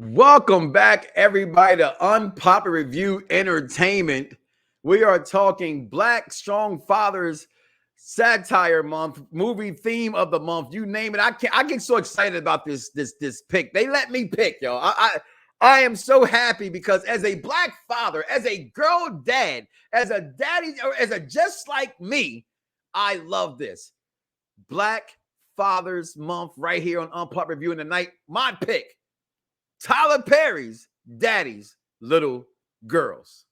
Welcome back, everybody, to Unpopular Review Entertainment. We are talking Black Strong Fathers Satire Month, movie theme of the month. You name it. I get so excited about this pick. They let me pick, y'all. I am so happy because as a black father, as a girl dad, as a daddy, or as a just like me, I love this. Black Fathers Month right here on Unpopular Review. And tonight, my pick. Tyler Perry's Daddy's Little Girls.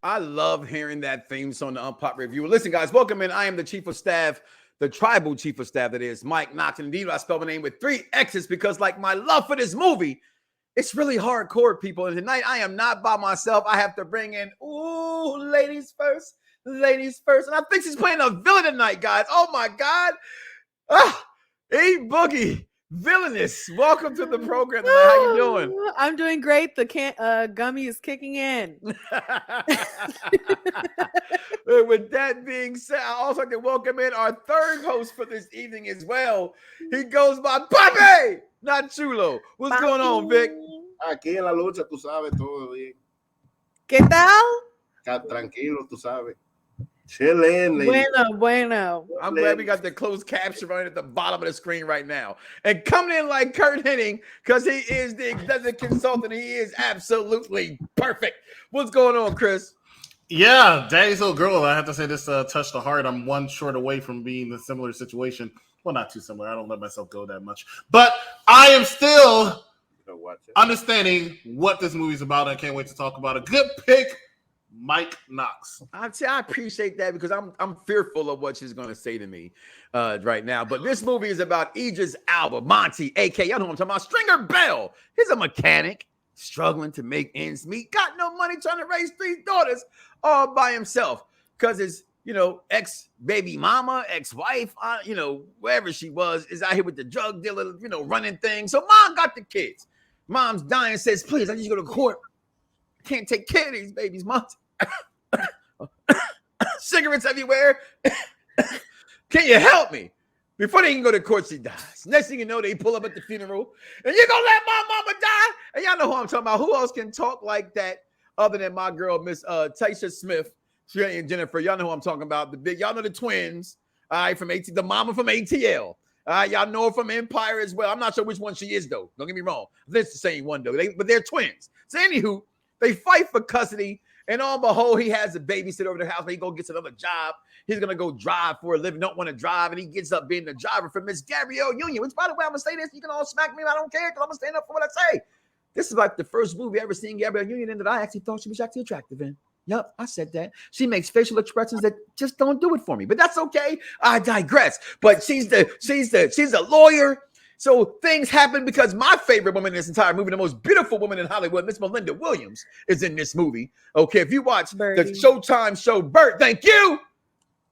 I love hearing that theme song, the Unpopular Review. Listen, guys, welcome in. I am the Chief of Staff, the tribal Chief of Staff, that is Mike Knoxxx. And indeed, I spell my name with 3 X's because, like, my love for this movie, it's really hardcore, people. And tonight, I am not by myself. I have to bring in, ladies first. Ladies first. And I think she's playing a villain tonight, guys. Oh, my God. E Boogie. Villainous, welcome to the program tonight. How you doing? I'm doing great. The gummy is kicking in. With that being said, I also like to welcome in our third host for this evening as well. He goes by Papi, not Chulo. What's Papi. going on, Vic? Aquí en la lucha, tú sabes, todo bien. ¿Qué tal? Tranquilo, tú sabes. Chilling. Bueno. I'm glad we got the closed caption right at the bottom of the screen right now. And coming in like Kurt Hennig, because he is the executive consultant, he is absolutely perfect. What's going on, Chris? Yeah, Daddy's Little Girl. I have to say this touched the heart. I'm one short away from being in a similar situation. Well, not too similar. I don't let myself go that much. But I am still understanding what this movie's about. I can't wait to talk about a good pick. Mike Knoxxx. I appreciate that because I'm fearful of what she's going to say to me right now. But this movie is about Idris Elba, Monty, a.k.a. y'all know what I'm talking about, Stringer Bell. He's a mechanic struggling to make ends meet. Got no money, trying to raise 3 daughters all by himself because his, ex-baby mama, ex-wife, wherever she was, is out here with the drug dealer, running things. So mom got the kids. Mom's dying and says, please, I need you to go to court. I can't take care of these babies, mom. Cigarettes everywhere. Can you help me? Before they can go to court, she dies. Next thing you know, they pull up at the funeral, and you're gonna let my mama die? And y'all know who I'm talking about. Who else can talk like that other than my girl, Miss Taisha Smith, and Jennifer? Y'all know who I'm talking about. Y'all know the twins. All right, from the mama from ATL. Y'all know her from Empire as well. I'm not sure which one she is though. Don't get me wrong. It's the same one though. But they're twins. So anywho, they fight for custody. And on behold, he has a babysitter over their house. He go gets another job. He's gonna go drive for a living. Don't want to drive, and he gets up being the driver for Miss Gabrielle Union. Which, by the way, I'm gonna say this. You can all smack me. I don't care because I'm gonna stand up for what I say. This is like the first movie I ever seen Gabrielle Union in that I actually thought she was actually attractive in. Yep, I said that. She makes facial expressions that just don't do it for me, but that's okay. I digress. But she's a lawyer. So things happen because my favorite woman in this entire movie, the most beautiful woman in Hollywood, Miss Melinda Williams, is in this movie. Okay, if you watch the Showtime show Bert, thank you.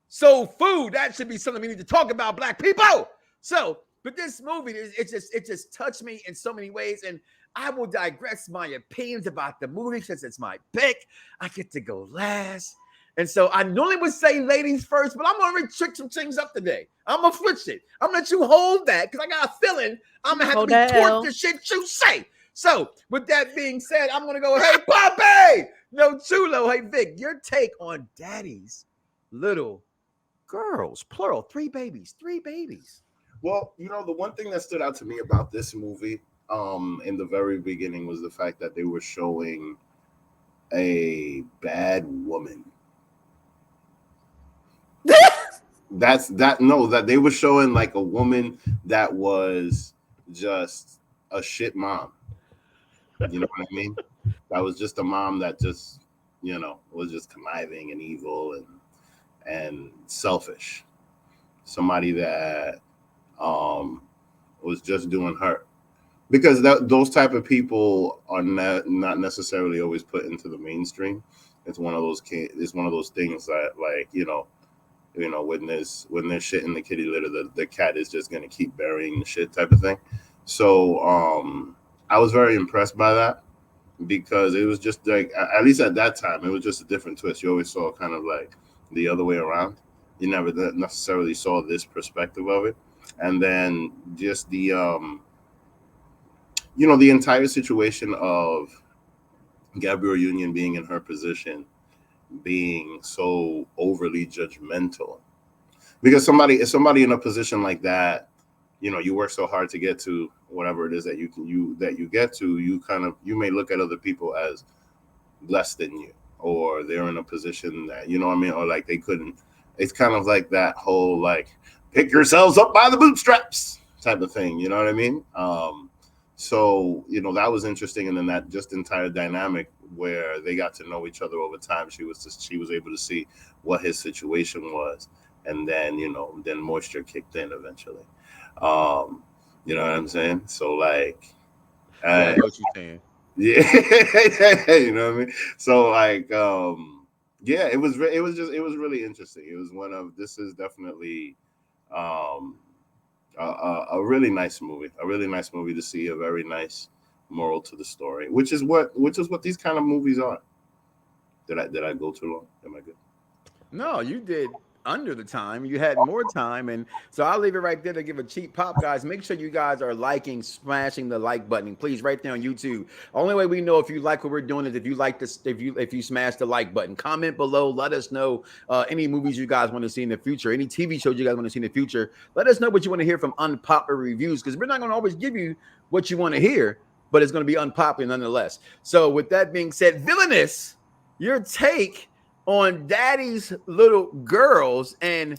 Soul Food, that should be something we need to talk about, black people. So, but this movie, it just touched me in so many ways, and I will digress my opinions about the movie since it's my pick. I get to go last. And so I normally would say ladies first, but I'm going to trick some things up today. I'm going to switch it. I'm going to let you hold that because I got a feeling I'm going to have to be toward the shit you say. So with that being said, I'm going to go, hey, Papi! No Chulo. Hey, Vic, your take on Daddy's Little Girls, plural, 3 babies. Well, the one thing that stood out to me about this movie in the very beginning was the fact that they were showing a bad woman. That they were showing like a woman that was just a shit mom. You know what I mean? That was just a mom that just, was just conniving and evil and selfish. Somebody that was just doing her. Because those type of people are not necessarily always put into the mainstream. It's one of those things that, like, when there's shit in the kitty litter, the cat is just gonna keep burying the shit type of thing. So I was very impressed by that, because it was just like, at least at that time, it was just a different twist. You always saw kind of like the other way around. You never necessarily saw this perspective of it. And then just the the entire situation of Gabrielle Union being in her position, being so overly judgmental, because somebody in a position like that, you work so hard to get to whatever it is that you get to, you may look at other people as less than you, or they're in a position that, you know what I mean, or like they couldn't. It's kind of like that whole, like, pick yourselves up by the bootstraps type of thing, you know what I mean? So that was interesting. And then that just entire dynamic where they got to know each other over time, she was able to see what his situation was, and then then moisture kicked in eventually. You know what I'm saying? So, like, Yeah, I know what you're saying. yeah, you know what I mean? So, like, yeah, it was really interesting. It was this is definitely um a really nice movie, to see, a very nice moral to the story, which is what these kind of movies are. Did I go too long? Am I good? No, you did under the time. You had more time. And so I'll leave it right there to give a cheap pop, guys. Make sure you guys are liking, smashing the like button. Please, right there on YouTube. Only way we know if you like what we're doing is if you like this, if you smash the like button. Comment below. Let us know any movies you guys want to see in the future, any TV shows you guys want to see in the future. Let us know what you want to hear from unpopular reviews, because we're not going to always give you what you want to hear, but it's going to be unpopular nonetheless. So with that being said, Villainous, your take on Daddy's Little Girls. And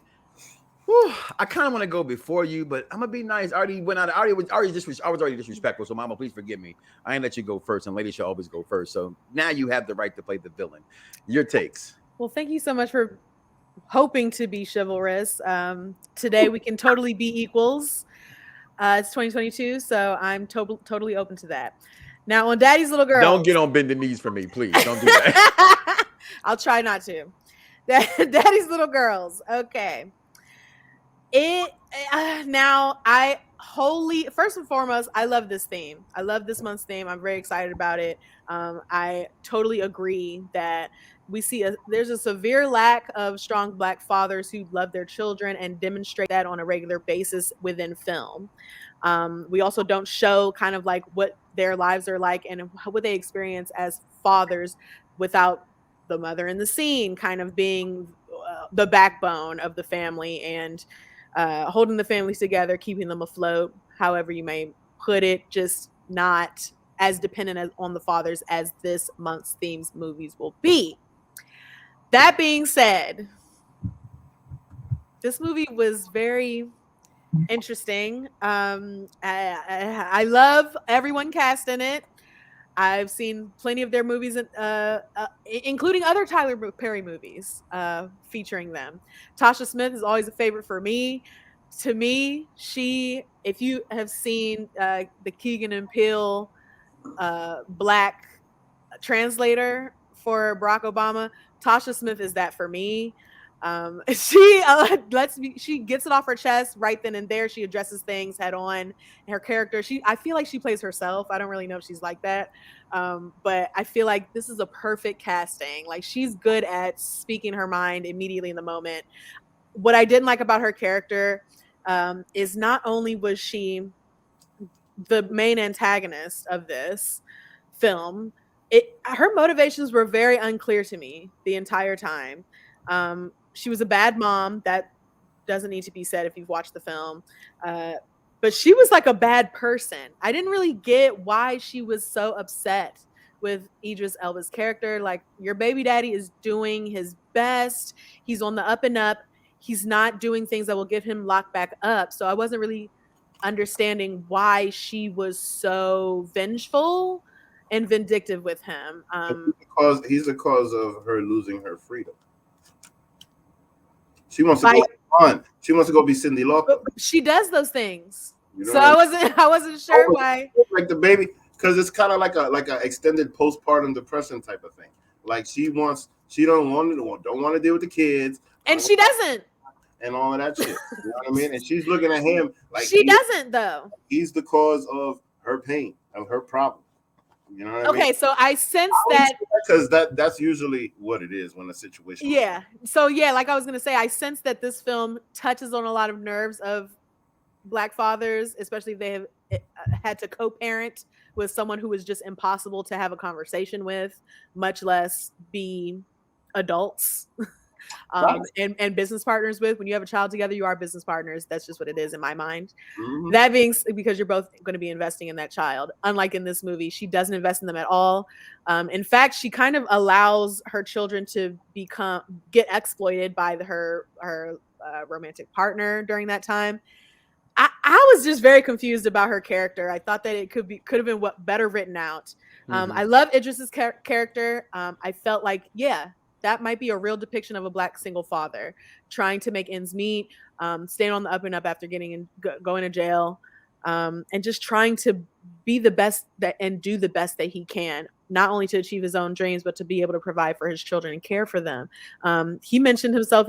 whew, I kind of want to go before you, but I'm gonna be nice. I already went out. I was already disrespectful. So, Mama, please forgive me. I ain't let you go first, and ladies should always go first. So now you have the right to play the villain. Your takes. Well, thank you so much for hoping to be chivalrous. Today we can totally be equals. It's 2022, so I'm totally open to that. Now, on Daddy's Little Girls, don't get on bended knees for me, please. Don't do that. I'll try not to. Daddy's Little Girls. Okay. Now, first and foremost, I love this theme. I love this month's theme. I'm very excited about it. I totally agree that there's a severe lack of strong Black fathers who love their children and demonstrate that on a regular basis within film. We also don't show kind of like what their lives are like and what they experience as fathers without the mother in the scene kind of being the backbone of the family and holding the families together, keeping them afloat, however you may put it, just not as dependent on the fathers as this month's themes movies will be. That being said, this movie was very interesting. I love everyone cast in it. I've seen plenty of their movies, including other Tyler Perry movies featuring them. Tasha Smith is always a favorite for me. To me, if you have seen the Keegan and Peele Black translator for Barack Obama, Tasha Smith is that for me. She gets it off her chest right then and there. She addresses things head on. Her character, I feel like she plays herself. I don't really know if she's like that, but I feel like this is a perfect casting. Like, she's good at speaking her mind immediately in the moment. What I didn't like about her character is not only was she the main antagonist of this film, her motivations were very unclear to me the entire time. She was a bad mom. That doesn't need to be said if you've watched the film. But she was like a bad person. I didn't really get why she was so upset with Idris Elba's character. Like, your baby daddy is doing his best. He's on the up and up. He's not doing things that will get him locked back up. So I wasn't really understanding why she was so vengeful and vindictive with him. He's the cause of her losing her freedom. She wants to go on. She wants to go be Cindy Lauper. She does those things. You know so I wasn't sure why. Like the baby, because it's kind of like a extended postpartum depression type of thing. Like she don't want to deal with the kids, and she doesn't, and all of that shit. You know what I mean? And she's looking at him like she doesn't though. He's the cause of her pain, of her problem. You know what I mean? Okay, so I sense that because that's usually what it is when a situation. Yeah. So yeah, like I was gonna say, I sense that this film touches on a lot of nerves of Black fathers, especially if they have had to co-parent with someone who is just impossible to have a conversation with, much less be adults. And business partners with. When you have a child together, you are business partners. That's just what it is in my mind. Mm-hmm. That being because you're both going to be investing in that child. Unlike in this movie, she doesn't invest in them at all. In fact, she kind of allows her children to get exploited by her romantic partner during that time. I was just very confused about her character. I thought that it could have been better written out. Mm-hmm. I love Idris's character. I felt like, that might be a real depiction of a Black single father trying to make ends meet, staying on the up and up after going to jail, and just trying to be the best and do the best that he can, not only to achieve his own dreams, but to be able to provide for his children and care for them. He mentioned himself,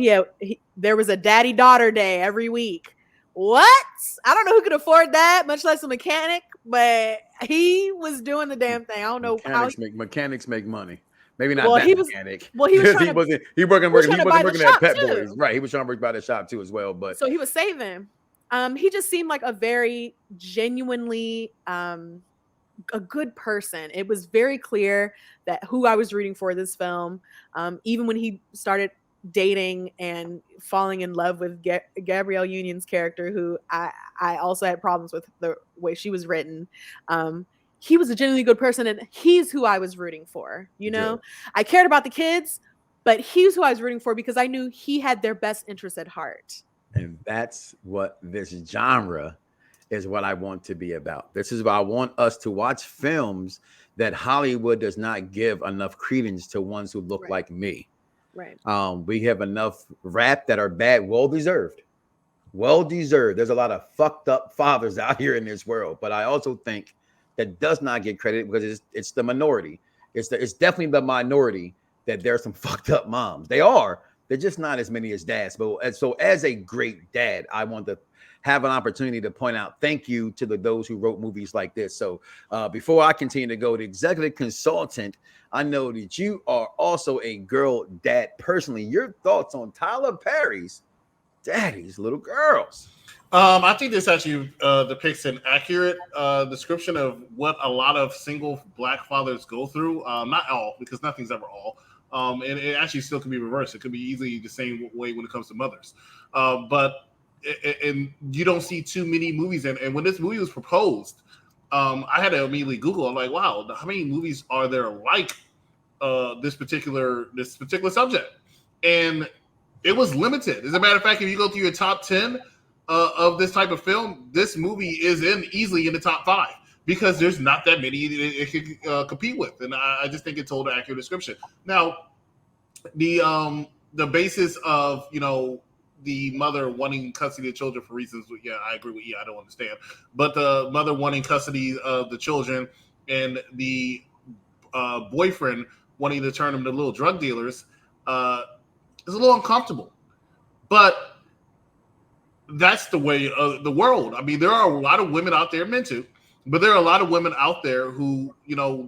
there was a daddy-daughter day every week. What? I don't know who could afford that, much less a mechanic, but he was doing the damn thing. I don't know how mechanics make money. Maybe not mechanic. Well, he was trying he wasn't working at Pet Boys. Right. He was trying to work by the shop too as well. But so he was saving. He just seemed like a very genuinely a good person. It was very clear that who I was rooting for this film. Even when he started dating and falling in love with Gabrielle Union's character, who I also had problems with the way she was written. He was a genuinely good person, and he's who I was rooting for. I cared about the kids, but he's who I was rooting for because I knew he had their best interests at heart. And that's what this genre is, what I want to be about. This is what I want us to watch films that Hollywood does not give enough credence to, ones who look like me. Right. We have enough rap that are bad, well-deserved. There's a lot of fucked up fathers out here in this world, but I also think that does not get credit because it's the minority. It's definitely the minority that there's some fucked up moms. They're just not as many as dads. But so as a great dad, I want to have an opportunity to point out thank you to those who wrote movies like this. So before I continue to go, the executive consultant, I know that you are also a girl dad personally. Your thoughts on Tyler Perry's Daddy's Little Girls? I think this actually depicts an accurate description of what a lot of single Black fathers go through. Not all, because nothing's ever all. And it actually still can be reversed. It could be easily the same way when it comes to mothers. But you don't see too many movies. And when this movie was proposed, I had to immediately Google. I'm like, wow, how many movies are there like this particular subject? And it was limited. As a matter of fact, if you go through your top 10 of this type of film, this movie is easily in the top 5 because there's not that many it can compete with, and I just think it told an accurate description. Now, the basis of the mother wanting custody of children for reasons, I agree with you. I don't understand, but the mother wanting custody of the children and the boyfriend wanting to turn them to little drug dealers is a little uncomfortable, but that's the way of the world. I mean, there are a lot of women out there, men too, but there are a lot of women out there who,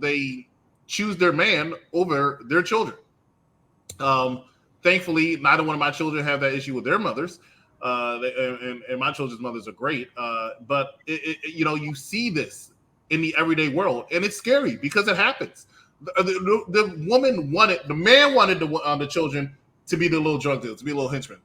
they choose their man over their children. Thankfully, neither one of my children have that issue with their mothers. And my children's mothers are great. But you see this in the everyday world, and it's scary because it happens. The man wanted the children to be the little drug dealers, to be little henchmen.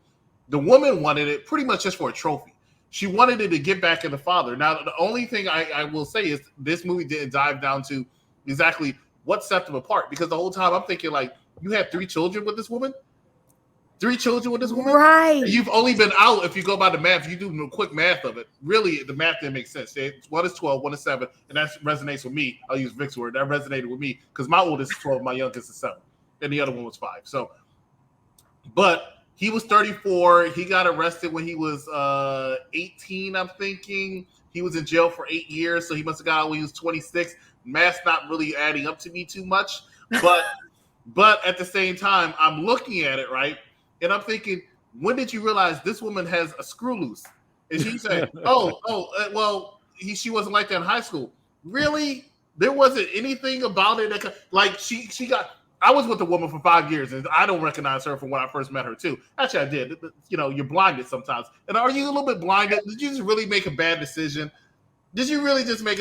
The woman wanted it pretty much just for a trophy. She wanted it to get back at the father. Now, the only thing I will say is this movie didn't dive down to exactly what set them apart, because the whole time I'm thinking, like, you had 3 children with this woman? 3 children with this woman. Right. And you've only been out, if you go by the math, if you do the quick math of it, really the math didn't make sense. One is 12, one is 7, and that resonates with me. I'll use Vic's word. That resonated with me because my oldest is 12, my youngest is 7, and the other one was 5. So, but he was 34. He got arrested when he was 18, I'm thinking. He was in jail for 8 years, so he must have got out when he was 26. Math's not really adding up to me too much, but at the same time, I'm looking at it, right? And I'm thinking, when did you realize this woman has a screw loose? And she said, well, she wasn't like that in high school. Really? There wasn't anything about it that like she got. I was with a woman for 5 years, and I don't recognize her from when I first met her too. Actually, I did. You know, you're blinded sometimes. And are you a little bit blinded? Did you just really make a bad decision? Did you really just make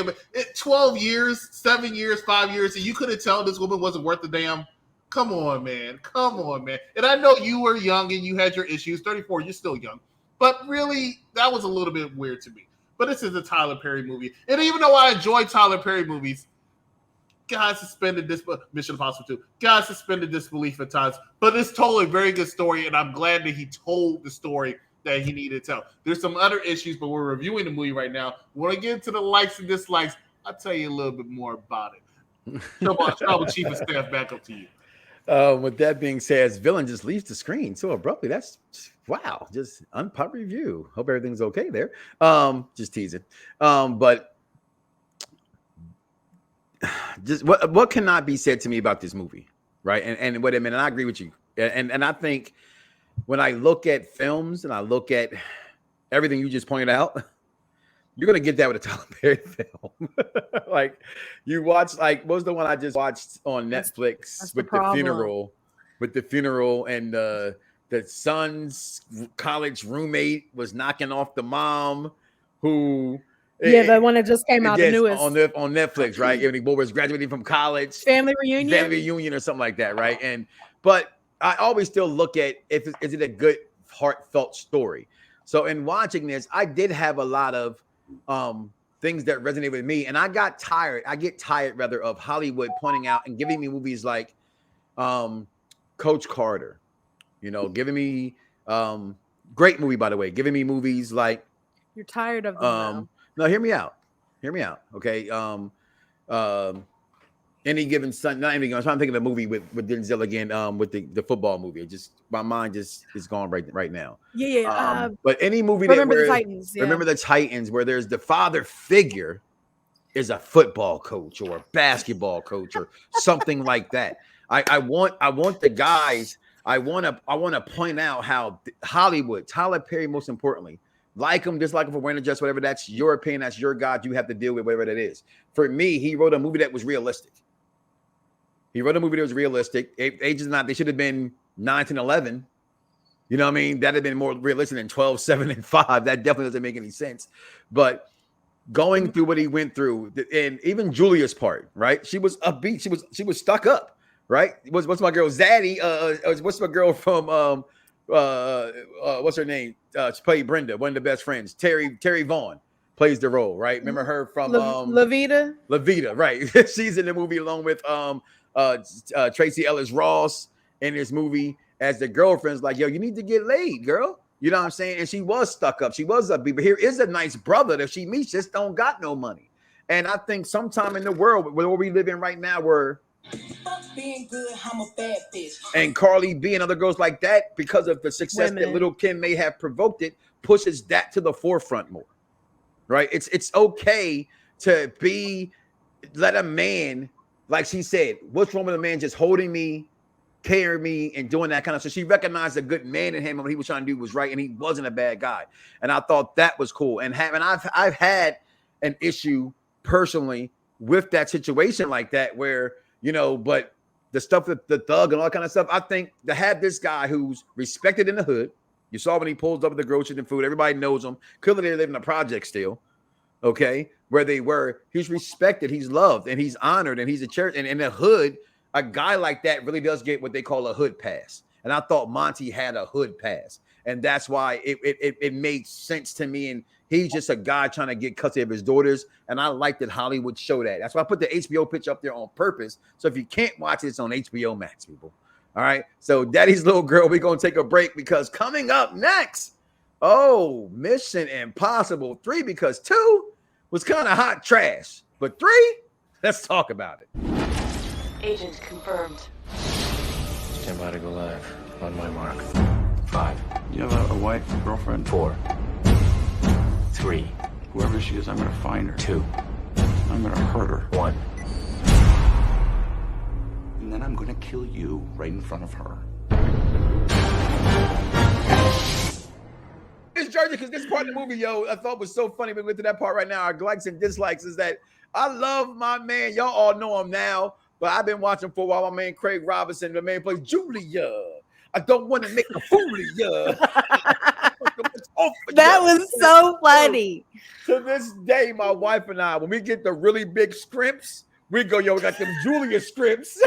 12 years, 7 years, 5 years, and you couldn't tell this woman wasn't worth a damn? Come on, man. Come on, man. And I know you were young and you had your issues. 34, you're still young. But really, that was a little bit weird to me. But this is a Tyler Perry movie. And even though I enjoy Tyler Perry movies, guys suspended Mission Impossible 2. Guys suspended disbelief at times. But it's totally a very good story, and I'm glad that he told the story that he needed to tell. There's some other issues, but we're reviewing the movie right now. We want to get into the likes and dislikes. I'll tell you a little bit more about it. Come on, Travel Chief of Staff, back up to you. With that being said, as villain just leaves the screen so abruptly. That's wow, just unpopular review. Hope everything's okay there. Just teasing. But just what cannot be said to me about this movie, right? And what I mean, and I agree with you. And I think when I look at films and I look at everything you just pointed out, you're gonna get that with a Tyler Perry film. Like you watch, like what was the one I just watched on Netflix that's with the funeral, and the son's college roommate was knocking off the mom, who the one that just came out, the newest on Netflix, right? Every boy was graduating from college, family reunion or something like that, right? But I always still look at is it a good heartfelt story. So in watching this, I did have a lot of things that resonate with me, and I get tired rather of Hollywood pointing out and giving me movies like Coach Carter, giving me great movie, by the way, giving me movies like you're tired of them. No, hear me out, okay. Any Given Sunday, not any. I'm trying to think of a movie with Denzel again, with the football movie. It just my mind just is gone right now. Yeah. But any movie Remember the Titans. Yeah. Remember the Titans, where there's the father figure is a football coach or a basketball coach or something like that. I want the guys. I want to point out how Hollywood, Tyler Perry, most importantly, like him, dislike him for wearing a dress, whatever. That's your opinion. That's your God. You have to deal with whatever that is. For me, he wrote a movie that was realistic. Ages not, they should have been 9 and 11. You know what I mean? That'd have been more realistic than 12, 7, and 5. That definitely doesn't make any sense. But going through what he went through, and even Julia's part, right? She was upbeat. She was stuck up, right? What's my girl Zaddy? What's my girl from what's her name? She played Brenda, one of the best friends. Terry Vaughn plays the role, right? Remember her from Levita, right? She's in the movie along with Tracy Ellis Ross in this movie as the girlfriend's like, yo, you need to get laid, girl. You know what I'm saying? And she was stuck up. She was upbeat. But here is a nice brother that she meets, just don't got no money. And I think sometime in the world where we live in right now, where being good, I'm a bad bitch. And Carly B and other girls like that, because of the success that Little Kim may have provoked it, pushes that to the forefront more. Right? It's okay to let a man, like she said, what's wrong with a man just holding me, carrying me, and doing that kind of stuff? So she recognized a good man in him, and what he was trying to do was right, and he wasn't a bad guy. And I thought that was cool. And I've had an issue personally with that situation like that, where but the stuff with the thug and all that kind of stuff, I think to have this guy who's respected in the hood. You saw when he pulls up at the groceries and food, everybody knows him. Clearly they live in a project still, okay, where they were. He's respected, he's loved, and he's honored, and he's a church. And in the hood, a guy like that really does get what they call a hood pass. And I thought Monty had a hood pass. And that's why it made sense to me. And he's just a guy trying to get custody of his daughters. And I like that Hollywood show that. That's why I put the HBO pitch up there on purpose. So if you can't watch it, it's on HBO Max, people. All right. So Daddy's Little Girl, we're going to take a break because coming up next, Mission Impossible 3, because 2 was kind of hot trash. But 3, let's talk about it. Agent confirmed. Stand by to go live. On my mark. 5. You have a wife, a girlfriend? 4. 3. Whoever she is, I'm gonna find her. 2. I'm gonna hurt her. 1. And then I'm gonna kill you right in front of her. It's Jersey, because this part of the movie, I thought was so funny. We went to that part right now. Our likes and dislikes is that I love my man. Y'all all know him now, but I've been watching for a while. My man Craig Robinson, the man plays Julia. I don't want to make a fool of you. That was so funny. To this day, my wife and I, when we get the really big scrimps, we go, we got them Julia scrimps.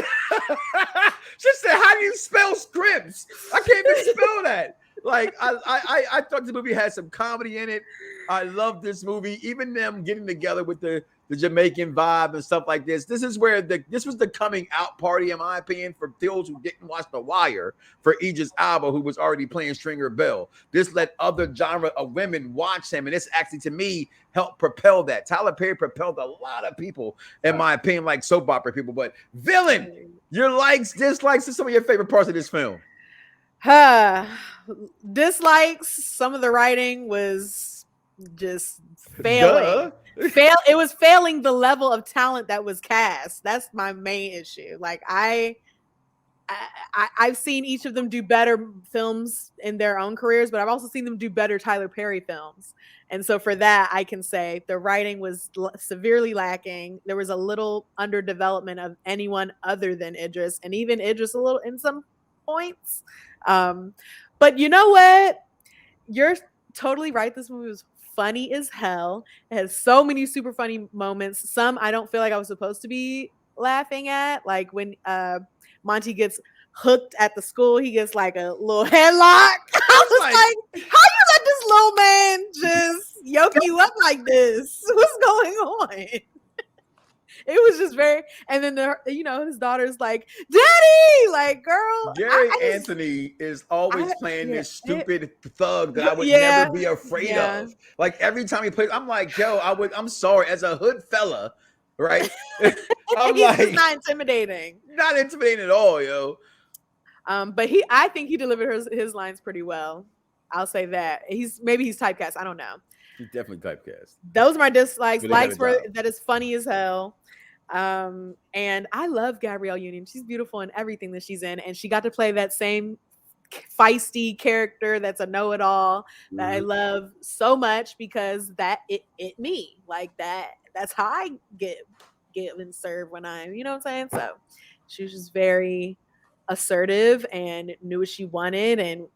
She said, how do you spell scrimps? I can't even spell that. Like, I thought the movie had some comedy in it. I love this movie. Even them getting together with the Jamaican vibe and stuff like this. This is where this was the coming out party, in my opinion, for those who didn't watch The Wire, for Idris Elba, who was already playing Stringer Bell. This let other genre of women watch him, and this actually, to me, helped propel that. Tyler Perry propelled a lot of people, in my opinion, like soap opera people. But Villain, your likes, dislikes, and some of your favorite parts of this film. Dislikes, some of the writing was just failing. It was failing the level of talent that was cast. That's my main issue. Like I've seen each of them do better films in their own careers, but I've also seen them do better Tyler Perry films. And so for that, I can say the writing was severely lacking. There was a little underdevelopment of anyone other than Idris, and even Idris a little in some points. But you know what? You're totally right. This movie was funny as hell. It has so many super funny moments. Some I don't feel like I was supposed to be laughing at, like when Monty gets hooked at the school, he gets like a little headlock. I was like, how you let this little man just yoke you up like this? What's going on? It was just very, and then his daughter's like, Daddy, like, girl. Gary Anthony is always playing this stupid thug that I would never be afraid of. Like every time he plays, I'm like, I'm sorry, as a hood fella, right? I'm He's like, just not intimidating. Not intimidating at all, yo. But I think he delivered his lines pretty well. I'll say that. Maybe he's typecast. I don't know. He's definitely typecast. Those are my dislikes. Really Likes were that is funny as hell. And I love Gabrielle Union. She's beautiful in everything that she's in, and she got to play that same feisty character that's a know-it-all that I love so much, because it me like that. That's how I get and serve when I'm, you know what I'm saying? So she was just very assertive and knew what she wanted and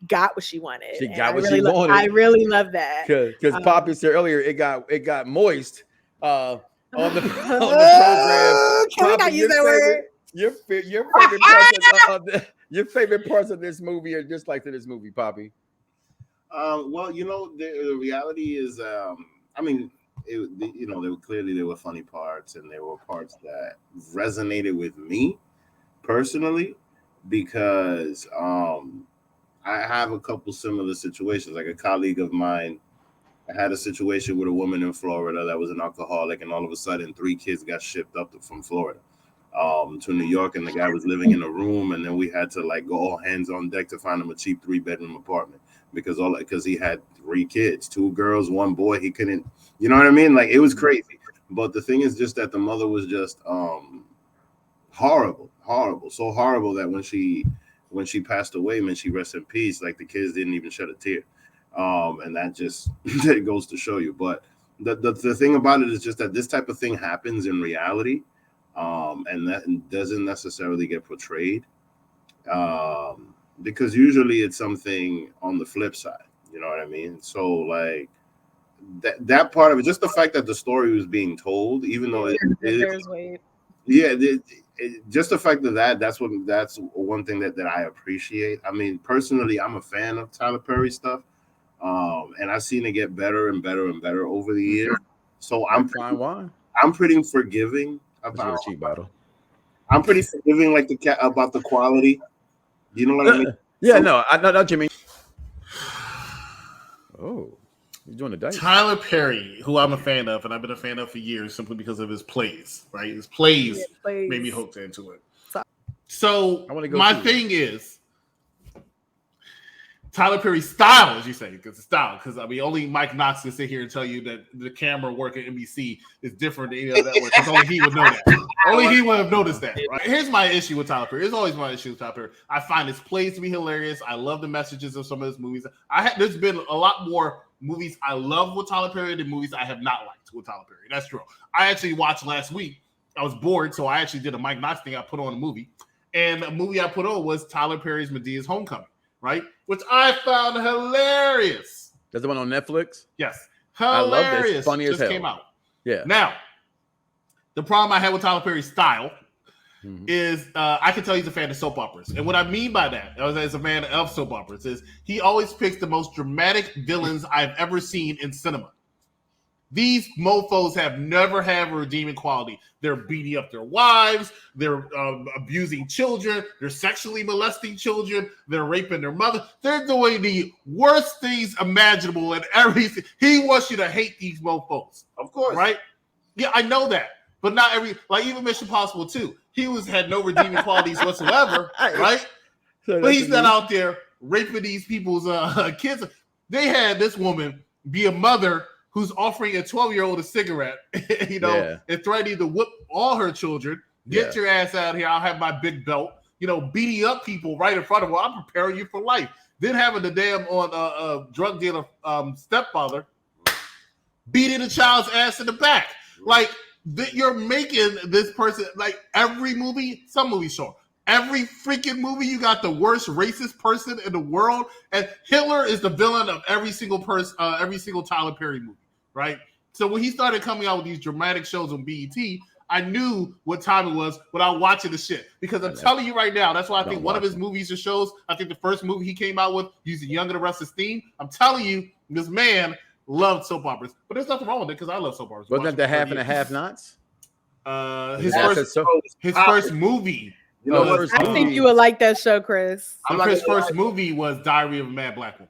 got what she wanted. She got what she wanted. I really love that. Because Poppy said earlier, it got moist on the program. Can we not use that word? Your favorite parts of this movie are just like to this movie, Poppy. Well, the reality is, there were funny parts, and there were parts that resonated with me personally, because I have a couple similar situations. Like a colleague of mine, I had a situation with a woman in Florida that was an alcoholic, and all of a sudden 3 kids got shipped up from Florida to New York, and the guy was living in a room, and then we had to like go all hands on deck to find him a cheap 3-bedroom apartment because he had 3 kids, 2 girls, 1 boy. He couldn't, you know what I mean? Like, it was crazy. But the thing is just that the mother was just horrible, so horrible that when she passed away, man, she rest in peace. Like, the kids didn't even shed a tear. And that just that goes to show you. But the thing about it is just that this type of thing happens in reality, and that doesn't necessarily get portrayed, because usually it's something on the flip side. You know what I mean? So like that part of it, just the fact that the story was being told, even though just the fact of that's one thing that I appreciate. I mean, personally, I'm a fan of Tyler Perry stuff. And I've seen it get better and better and better over the years. So I'm pretty forgiving about. Cheap bottle. I'm pretty forgiving, like about the quality You know what I mean? Yeah, So- no, I know what you mean. Oh, he's doing the dice. Tyler Perry, who I'm a fan of, and I've been a fan of for years simply because of his plays, right? His plays made me hooked into it. So my thing is Tyler Perry's style, as you say, because it's style. Because I mean, only Mike Knoxxx can sit here and tell you that the camera work at NBC is different than any other network. Because only he would know that. Only he would have noticed that. Right? Here's my issue with Tyler Perry. It's always my issue with Tyler Perry. I find his plays to be hilarious. I love the messages of some of his movies. There's been a lot more movies I love with Tyler Perry than movies I have not liked with Tyler Perry. That's true. I actually watched last week. I was bored, so I actually did a Mike Knoxxx thing. I put on a movie, and a movie I put on was Tyler Perry's Medea's Homecoming. Right, which I found hilarious. That's the one on Netflix. Yes, hilarious. I love this. Funny as hell. Came out. Yeah. Now, the problem I had with Tyler Perry's style is I can tell he's a fan of soap operas, and what I mean by that, as a fan of soap operas, is he always picks the most dramatic villains I've ever seen in cinema. These mofos have never had a redeeming quality. They're beating up their wives. They're abusing children. They're sexually molesting children. They're raping their mother. They're doing the worst things imaginable in everything. He wants you to hate these mofos. Of course. Right? Yeah, I know that. But not every, like even Mission Impossible 2, he had no redeeming qualities whatsoever. Right? But he's not out there raping these people's kids. They had this woman be a mother who's offering a 12-year-old a cigarette, and threatening to whip all her children. Get your ass out here. I'll have my big belt. Beating up people right in front of her. I'm preparing you for life. Then having the damn drug dealer stepfather beating the child's ass in the back. Like, you're making this person, like every movie, some movies sure. Every freaking movie, you got the worst racist person in the world, and Hitler is the villain of every single person, every single Tyler Perry movie, right? So when he started coming out with these dramatic shows on BET, I knew what time it was without watching the shit. Because I'm telling you right now, that's why I think one of his movies or shows, I think the first movie he came out with using Young and the Restless theme. I'm telling you, this man loved soap operas, but there's nothing wrong with it because I love soap operas. Wasn't that the Half and a Half Nots? His first movie. I think you would like that show, Chris. His first movie was Diary of a Mad Black Woman.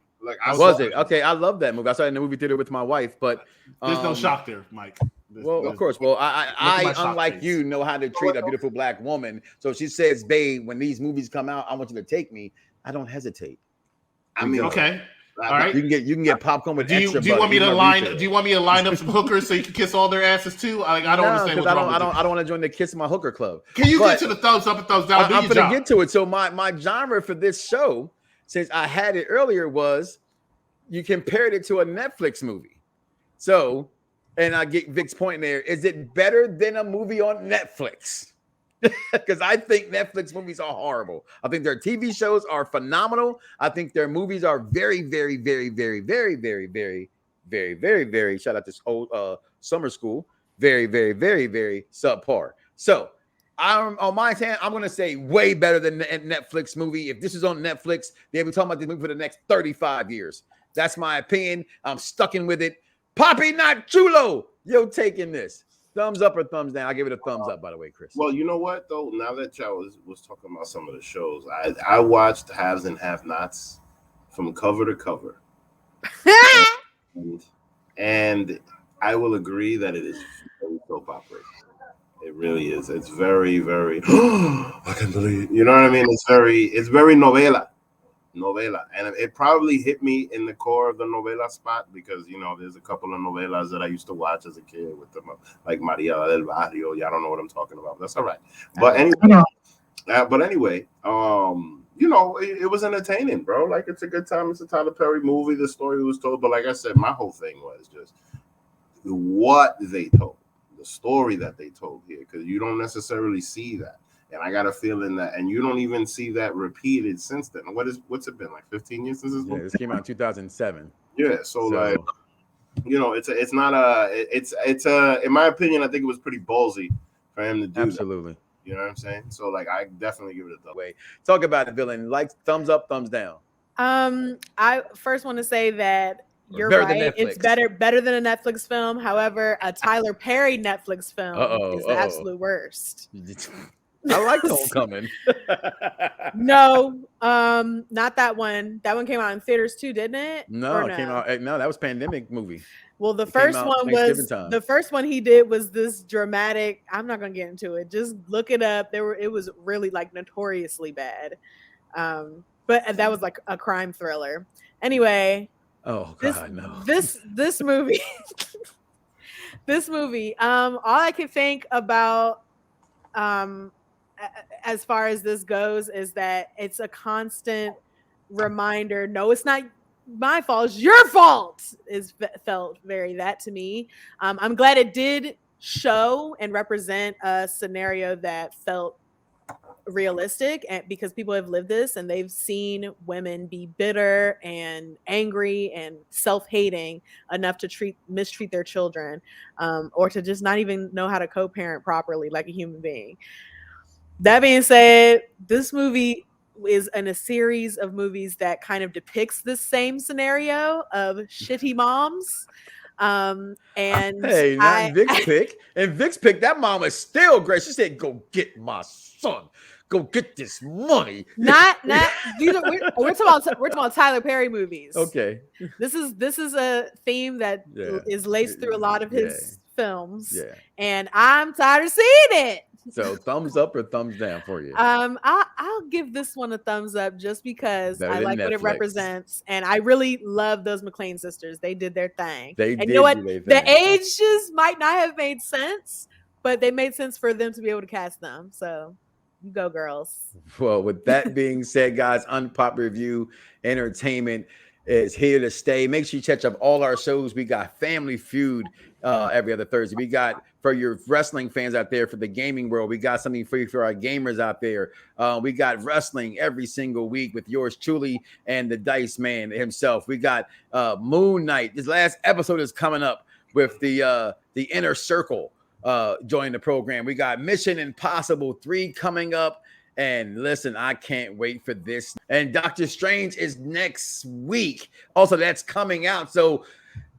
Was it? Okay, I love that movie. I saw it in the movie theater with my wife, but there's no shock there, Mike. Of course. Well, I unlike you, know how to treat a beautiful black woman. So if she says, "Babe, when these movies come out, I want you to take me," I don't hesitate. I mean, okay. All right. You can get popcorn with extra. Do you want me to line up some hookers so you can kiss all their asses too? I don't understand. I don't want to join the Kiss My Hooker Club. Can you get to the thumbs up and thumbs down? I'm gonna get to it. So my genre for this show, since I had it earlier, was you compared it to a Netflix movie. So, and I get Vic's point there. Is it better than a movie on Netflix? Because I think Netflix movies are horrible. I think their TV shows are phenomenal. I think their movies are very, very, very, very, very, very, very, very, very, very. Shout out to old summer school. Very, very, very, very subpar. So I'm on my hand. I'm gonna say way better than the Netflix movie. If this is on Netflix, they'll be talking about this movie for the next 35 years. That's my opinion. I'm stucking with it. Papi not chulo. Yo, taking this. Thumbs up or thumbs down? I give it a thumbs up, by the way, Chris. Well, you know what though? Now that y'all was talking about some of the shows, I watched Haves and Have-Nots from cover to cover, and I will agree that it is very soap opera. It really is. It's very, very. I can't believe. You know what I mean? It's very novela, and it probably hit me in the core of the novela spot because there's a couple of novelas that I used to watch as a kid with them, like Madea del Barrio. Y'all don't know what I'm talking about. That's all right. But anyway, it was entertaining, bro. Like it's a good time. It's a Tyler Perry movie. The story was told, but like I said, my whole thing was just what they told, the story that they told here, because you don't necessarily see that. And I got a feeling that, and you don't even see that repeated since then. What's it been, like 15 years since this movie? Yeah, this came out in 2007. Yeah, so like, it's in my opinion, I think it was pretty ballsy for him to do. Absolutely. That. You know what I'm saying? So like, I definitely give it a thumb. Talk about the villain. Like thumbs up, thumbs down. I first want to say that you're better right. It's better than a Netflix film. However, a Tyler Perry Netflix film is the absolute worst. I liked Homecoming. No, not that one. That one came out in theaters too, didn't it? No, Or it came out. No, that was pandemic movie. Well, the It came first out one Thanksgiving was time. the first one he did was this dramatic. I'm not gonna get into it. Just look it up. It was really like notoriously bad. But that was like a crime thriller. Anyway, Oh God, no. This movie, this movie. All I can think about, as far as this goes, is that it's a constant reminder. No, it's not my fault. It's your fault. Felt very that to me. I'm glad it did show and represent a scenario that felt realistic, and because people have lived this and they've seen women be bitter and angry and self-hating enough to mistreat their children, or to just not even know how to co-parent properly like a human being. That being said, this movie is in a series of movies that kind of depicts this same scenario of shitty moms. And Hey, not Vic's pick. And Vic's pick, that mom is still great. She said, "Go get my son. Go get this money." Not we're talking about Tyler Perry movies. Okay. This is a theme that is laced through a lot of his films. Yeah. And I'm tired of seeing it. So thumbs up or thumbs down for you? I'll give this one a thumbs up just because Better I than like what it Netflix. represents, and I really love those McLean sisters. They did their thing. They and did you know what? do their The thing. ages might not have made sense, but they made sense for them to be able to cast them. So you go, girls. Well, with that being said, guys, Unpopular Review Entertainment is here to stay. Make sure you catch up all our shows. We got Family Feud every other Thursday. We got, for your wrestling fans out there, for the gaming world, we got something free for our gamers out there. We got wrestling every single week with yours truly and the Dice Man himself. We got Moon Knight. This last episode is coming up with the Inner Circle joining the program. We got Mission Impossible 3 coming up. And listen, I can't wait for this. And Doctor Strange is next week. Also, that's coming out. So,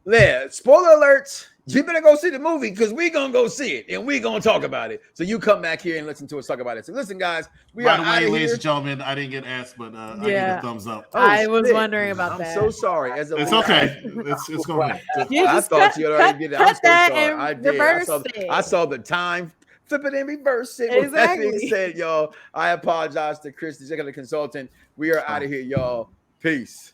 yeah, spoiler alerts. You better go see the movie because we're going to go see it and we're going to talk about it. So you come back here and listen to us talk about it. So listen, guys, we By are the out way, of ladies here. and gentlemen, I didn't get asked, but I give a thumbs up. Oh, I was shit. wondering about that. I'm so sorry. It's okay. It's going to be. You I just thought you already did it. I'm so that sorry. and I did. reverse I saw the time. Flip it and reverse it. Exactly. With that being said, y'all, I apologize to Chris, the executive consultant. We are out of here, y'all. Peace.